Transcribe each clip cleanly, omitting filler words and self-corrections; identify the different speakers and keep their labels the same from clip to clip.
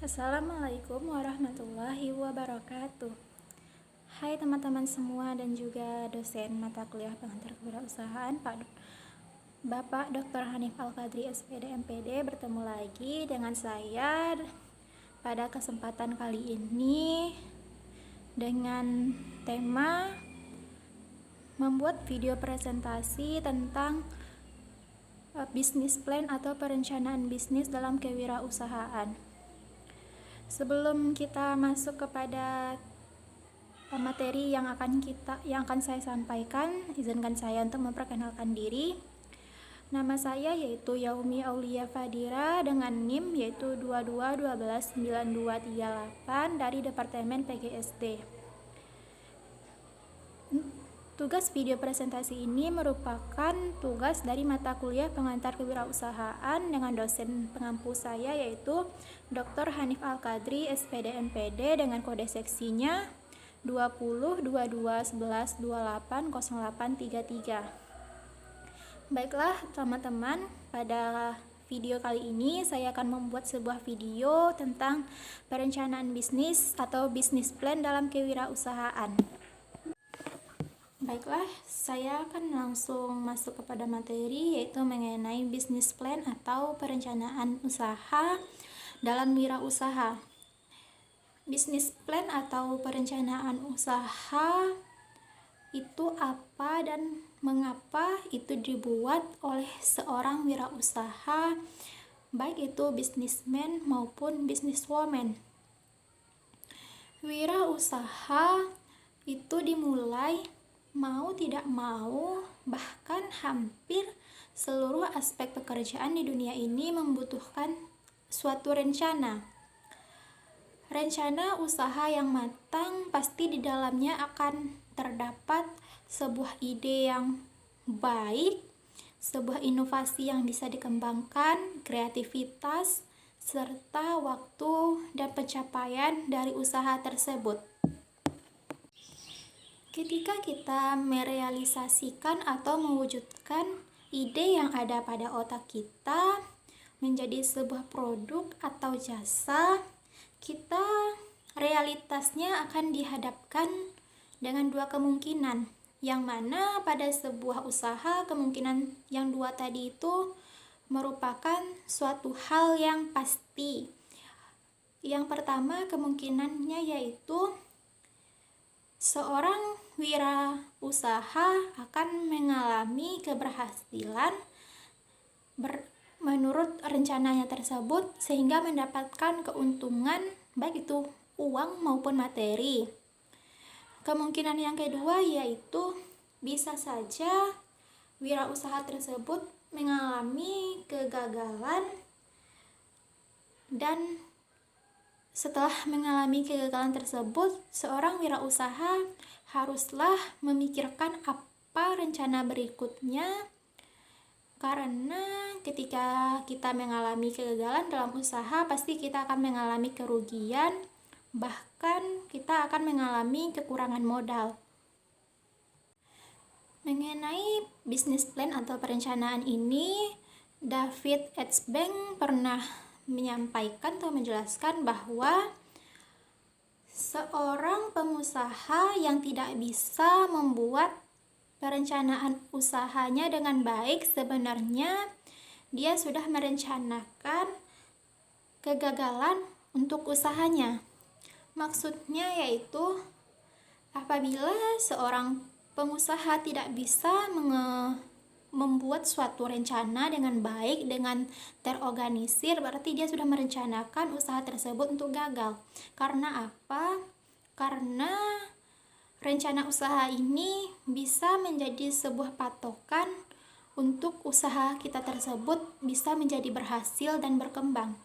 Speaker 1: Assalamualaikum warahmatullahi wabarakatuh. Hai teman-teman semua dan juga dosen mata kuliah pengantar kewirausahaan Bapak Dr. Hanif Al-Qadri SPD MPD bertemu lagi dengan saya pada kesempatan kali ini dengan tema membuat video presentasi tentang bisnis plan atau perencanaan bisnis dalam kewirausahaan. Sebelum kita masuk kepada materi yang akan saya sampaikan, izinkan saya untuk memperkenalkan diri. Nama saya yaitu Yaumi Aulia Fadira dengan NIM yaitu 22129238 dari Departemen PGSD. Tugas video presentasi ini merupakan tugas dari mata kuliah pengantar kewirausahaan dengan dosen pengampu saya yaitu Dr. Hanif Al-Qadri SPD MPD dengan kode seksinya 202211280833. Baiklah teman-teman, pada video kali ini saya akan membuat sebuah video tentang perencanaan bisnis atau bisnis plan dalam kewirausahaan. Baiklah, saya akan langsung masuk kepada materi yaitu mengenai bisnis plan atau perencanaan usaha dalam wirausaha. Bisnis plan atau perencanaan usaha itu apa dan mengapa itu dibuat oleh seorang wirausaha, baik itu businessman maupun businesswoman. Wirausaha itu dimulai mau tidak mau, bahkan hampir seluruh aspek pekerjaan di dunia ini membutuhkan suatu rencana. Rencana usaha yang matang pasti di dalamnya akan terdapat sebuah ide yang baik, sebuah inovasi yang bisa dikembangkan, kreativitas, serta waktu dan pencapaian dari usaha tersebut. Ketika kita merealisasikan atau mewujudkan ide yang ada pada otak kita menjadi sebuah produk atau jasa, kita realitasnya akan dihadapkan dengan dua kemungkinan, yang mana pada sebuah usaha kemungkinan yang dua tadi itu merupakan suatu hal yang pasti. Yang pertama kemungkinannya yaitu seorang wirausaha akan mengalami keberhasilan menurut rencananya tersebut sehingga mendapatkan keuntungan baik itu uang maupun materi. Kemungkinan yang kedua yaitu bisa saja wirausaha tersebut mengalami kegagalan dan setelah mengalami kegagalan tersebut, seorang wirausaha haruslah memikirkan apa rencana berikutnya, karena ketika kita mengalami kegagalan dalam usaha, pasti kita akan mengalami kerugian, bahkan kita akan mengalami kekurangan modal. Mengenai bisnis plan atau perencanaan ini, David Edsbank pernah menyampaikan atau menjelaskan bahwa seorang pengusaha yang tidak bisa membuat perencanaan usahanya dengan baik, sebenarnya dia sudah merencanakan kegagalan untuk usahanya. Maksudnya yaitu apabila seorang pengusaha tidak bisa membuat suatu rencana dengan baik, dengan terorganisir, berarti dia sudah merencanakan usaha tersebut untuk gagal. Karena apa? Karena rencana usaha ini bisa menjadi sebuah patokan untuk usaha kita tersebut bisa menjadi berhasil dan berkembang.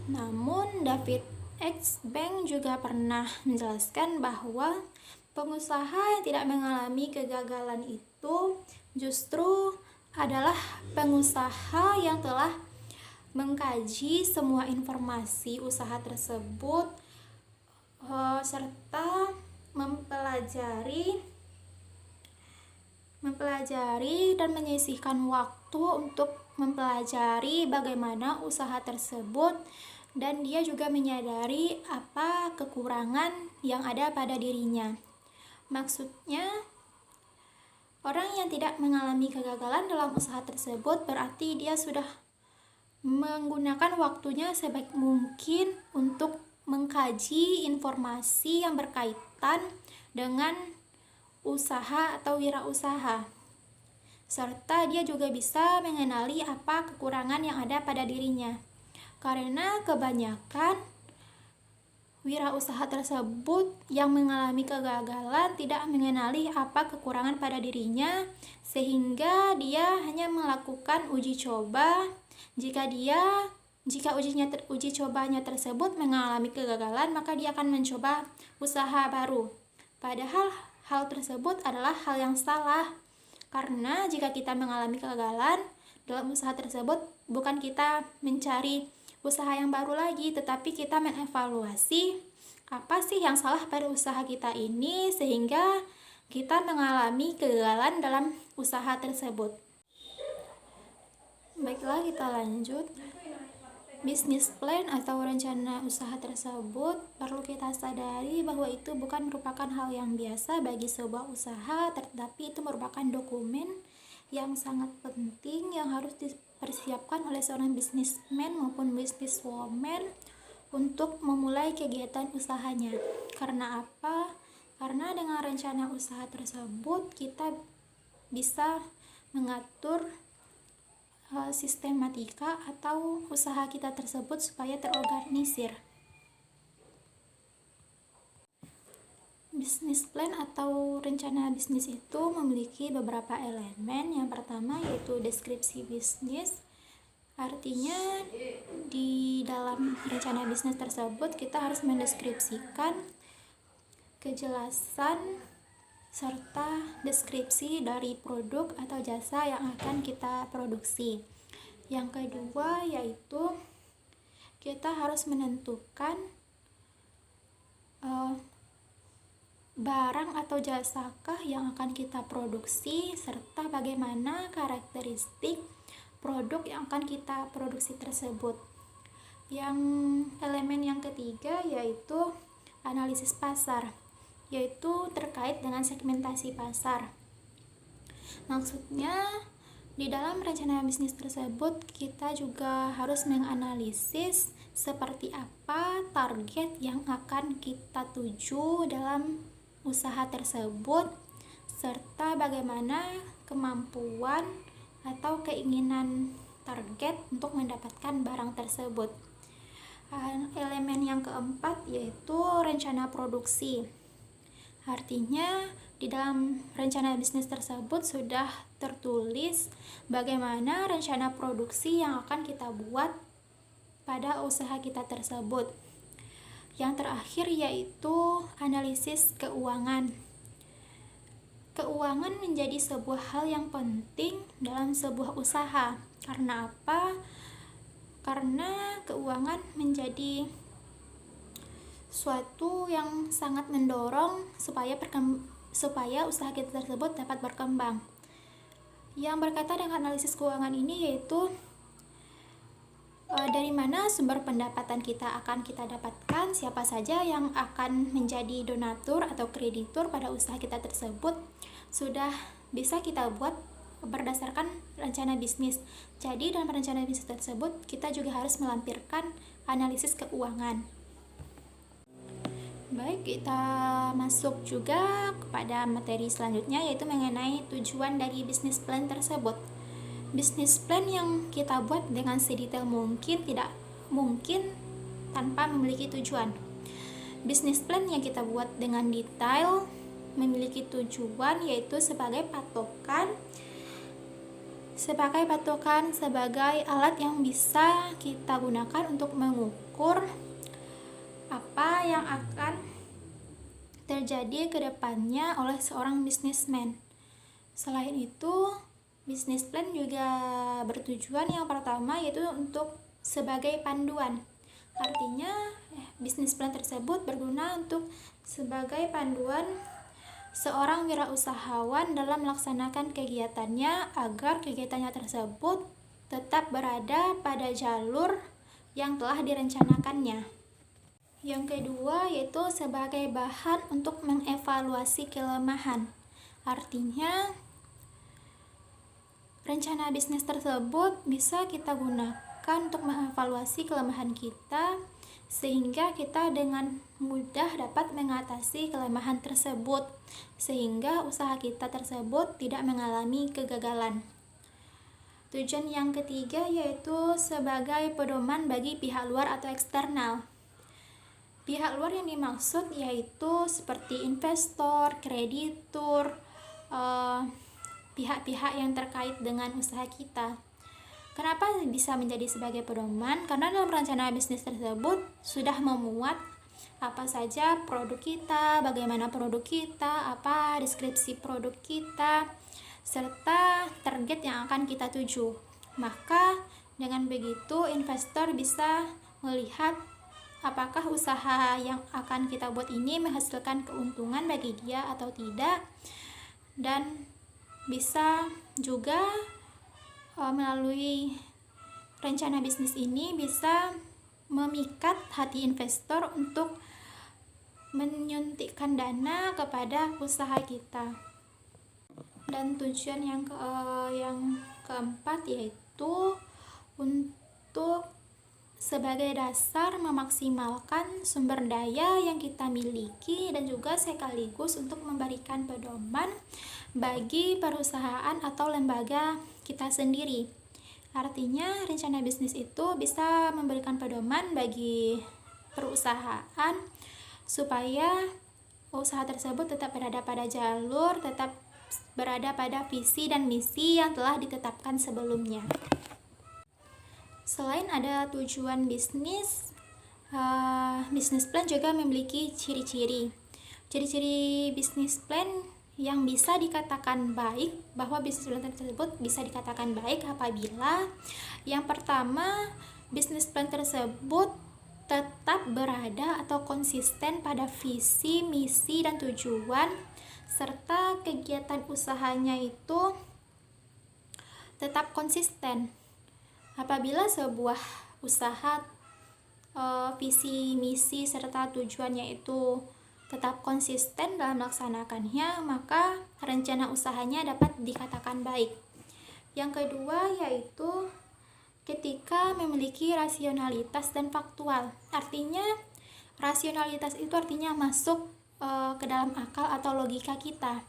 Speaker 1: Namun David Edsbank juga pernah menjelaskan bahwa pengusaha yang tidak mengalami kegagalan itu justru adalah pengusaha yang telah mengkaji semua informasi usaha tersebut serta mempelajari dan menyisihkan waktu untuk mempelajari bagaimana usaha tersebut dan dia juga menyadari apa kekurangan yang ada pada dirinya. Maksudnya, orang yang tidak mengalami kegagalan dalam usaha tersebut berarti dia sudah menggunakan waktunya sebaik mungkin untuk mengkaji informasi yang berkaitan dengan usaha atau wirausaha. Serta dia juga bisa mengenali apa kekurangan yang ada pada dirinya. Karena kebanyakan wirausaha tersebut yang mengalami kegagalan tidak mengenali apa kekurangan pada dirinya, sehingga dia hanya melakukan uji coba. Jika uji cobanya tersebut mengalami kegagalan, maka dia akan mencoba usaha baru. Padahal hal tersebut adalah hal yang salah. Karena jika kita mengalami kegagalan dalam usaha tersebut, bukan kita mencari usaha yang baru lagi, tetapi kita mengevaluasi apa sih yang salah pada usaha kita ini sehingga kita mengalami kegagalan dalam usaha tersebut. Baiklah, kita lanjut. Bisnis plan atau rencana usaha tersebut perlu kita sadari bahwa itu bukan merupakan hal yang biasa bagi sebuah usaha, tetapi itu merupakan dokumen yang sangat penting yang harus dipersiapkan oleh seorang bisnismen maupun bisniswoman untuk memulai kegiatan usahanya. Karena apa? Karena dengan rencana usaha tersebut kita bisa mengatur sistematika atau usaha kita tersebut supaya terorganisir. Bisnis plan atau rencana bisnis itu memiliki beberapa elemen. Yang pertama yaitu deskripsi bisnis. Artinya di dalam rencana bisnis tersebut kita harus mendeskripsikan kejelasan serta deskripsi dari produk atau jasa yang akan kita produksi. Yang kedua yaitu kita harus menentukan barang atau jasakah yang akan kita produksi serta bagaimana karakteristik produk yang akan kita produksi tersebut. Yang elemen yang ketiga yaitu analisis pasar, yaitu terkait dengan segmentasi pasar. Maksudnya, di dalam rencana bisnis tersebut kita juga harus menganalisis seperti apa target yang akan kita tuju dalam usaha tersebut, serta bagaimana kemampuan atau keinginan target untuk mendapatkan barang tersebut. Elemen yang keempat yaitu rencana produksi. Artinya, di dalam rencana bisnis tersebut sudah tertulis bagaimana rencana produksi yang akan kita buat pada usaha kita tersebut. Yang terakhir yaitu analisis keuangan. Keuangan menjadi sebuah hal yang penting dalam sebuah usaha. Karena apa? Karena keuangan menjadi suatu yang sangat mendorong supaya usaha kita tersebut dapat berkembang. Yang berkaitan dengan analisis keuangan ini yaitu dari mana sumber pendapatan kita akan kita dapatkan, siapa saja yang akan menjadi donatur atau kreditur pada usaha kita tersebut, sudah bisa kita buat berdasarkan rencana bisnis. Jadi dalam rencana bisnis tersebut kita juga harus melampirkan analisis keuangan. Baik, kita masuk juga kepada materi selanjutnya yaitu mengenai tujuan dari bisnis plan tersebut. Bisnis plan yang kita buat dengan sedetail mungkin tidak mungkin tanpa memiliki tujuan. Bisnis plan yang kita buat dengan detail memiliki tujuan yaitu sebagai patokan, sebagai alat yang bisa kita gunakan untuk mengukur apa yang akan terjadi ke depannya oleh seorang bisnismen. Selain itu, bisnis plan juga bertujuan yang pertama yaitu untuk sebagai panduan. Artinya, bisnis plan tersebut berguna untuk sebagai panduan seorang wirausahawan dalam melaksanakan kegiatannya agar kegiatannya tersebut tetap berada pada jalur yang telah direncanakannya. Yang kedua yaitu sebagai bahan untuk mengevaluasi kelemahan. Artinya, rencana bisnis tersebut bisa kita gunakan untuk mengevaluasi kelemahan kita, sehingga kita dengan mudah dapat mengatasi kelemahan tersebut, sehingga usaha kita tersebut tidak mengalami kegagalan. Tujuan yang ketiga yaitu sebagai pedoman bagi pihak luar atau eksternal. Pihak luar yang dimaksud yaitu seperti investor, kreditur, pihak-pihak yang terkait dengan usaha kita. Kenapa bisa menjadi sebagai pedoman? Karena dalam rencana bisnis tersebut sudah memuat apa saja produk kita, bagaimana produk kita, apa deskripsi produk kita, serta target yang akan kita tuju. Maka dengan begitu investor bisa melihat apakah usaha yang akan kita buat ini menghasilkan keuntungan bagi dia atau tidak, dan bisa juga melalui rencana bisnis ini bisa memikat hati investor untuk menyuntikkan dana kepada usaha kita. Dan tujuan yang keempat yaitu untuk sebagai dasar memaksimalkan sumber daya yang kita miliki, dan juga sekaligus untuk memberikan pedoman bagi perusahaan atau lembaga kita sendiri. Artinya rencana bisnis itu bisa memberikan pedoman bagi perusahaan supaya usaha tersebut tetap berada pada jalur, tetap berada pada visi dan misi yang telah ditetapkan sebelumnya. Selain ada tujuan bisnis, bisnis plan juga memiliki ciri-ciri. Ciri-ciri bisnis plan yang bisa dikatakan baik, bahwa bisnis plan tersebut bisa dikatakan baik apabila yang pertama, bisnis plan tersebut tetap berada atau konsisten pada visi, misi, dan tujuan, serta kegiatan usahanya itu tetap konsisten. Apabila sebuah usaha visi, misi, serta tujuannya itu tetap konsisten dalam melaksanakannya, maka rencana usahanya dapat dikatakan baik. Yang kedua yaitu ketika memiliki rasionalitas dan faktual. Artinya rasionalitas itu artinya masuk ke dalam akal atau logika kita.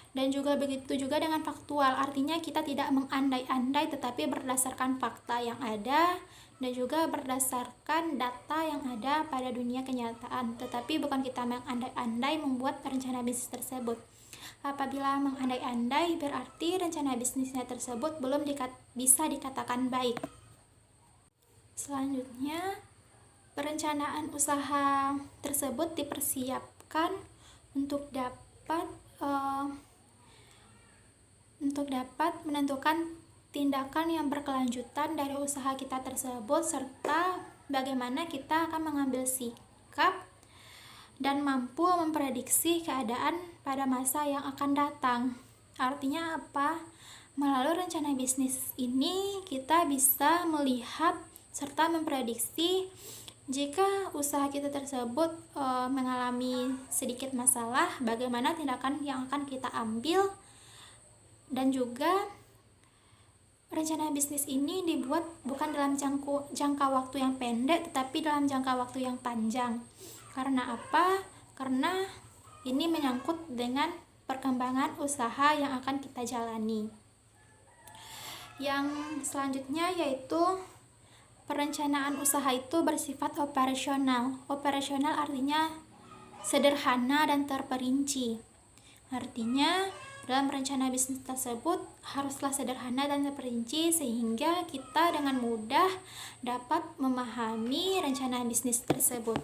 Speaker 1: Dan juga begitu juga dengan faktual, artinya kita tidak mengandai-andai tetapi berdasarkan fakta yang ada, dan juga berdasarkan data yang ada pada dunia kenyataan, tetapi bukan kita mengandai-andai membuat rencana bisnis tersebut. Apabila mengandai-andai berarti rencana bisnisnya tersebut belum bisa dikatakan baik. Selanjutnya, perencanaan usaha tersebut dipersiapkan untuk dapat menentukan tindakan yang berkelanjutan dari usaha kita tersebut, serta bagaimana kita akan mengambil sikap dan mampu memprediksi keadaan pada masa yang akan datang. Artinya apa? Melalui rencana bisnis ini kita bisa melihat serta memprediksi jika usaha kita tersebut mengalami sedikit masalah, bagaimana tindakan yang akan kita ambil. Dan juga rencana bisnis ini dibuat bukan dalam jangka waktu yang pendek, tetapi dalam jangka waktu yang panjang. Karena apa? Karena ini menyangkut dengan perkembangan usaha yang akan kita jalani. Yang selanjutnya yaitu perencanaan usaha itu bersifat operasional. Operasional artinya sederhana dan terperinci. Artinya dalam rencana bisnis tersebut haruslah sederhana dan terperinci sehingga kita dengan mudah dapat memahami rencana bisnis tersebut.